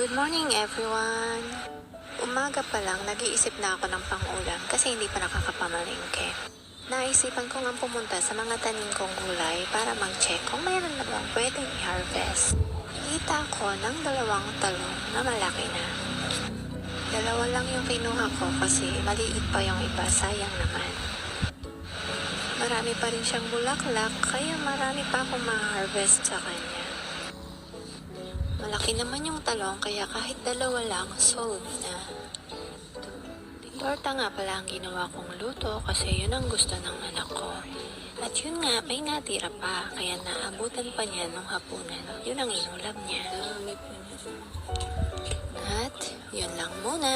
Good morning everyone! Umaga pa lang, nag-iisip na ako ng pang-ulam kasi hindi pa nakakapamalengke. Naisipan ko nga pumunta sa mga tanim kong gulay para mag-check kung mayroon namang pwedeng i-harvest. Nakita ko ng 2 talong na malaki na. 2 lang yung kinuha ko kasi maliit pa yung iba, sayang naman. Marami pa rin siyang bulaklak kaya marami pa akong ma-harvest sa kanya. Malaki naman yung talong kaya kahit 2 lang, sold na. Torta nga pala ang ginawa kong luto kasi yun ang gusto ng anak ko. At yun nga, may natira pa kaya naabutan pa niya nung hapunan. Yun ang inulam niya. At yun lang muna.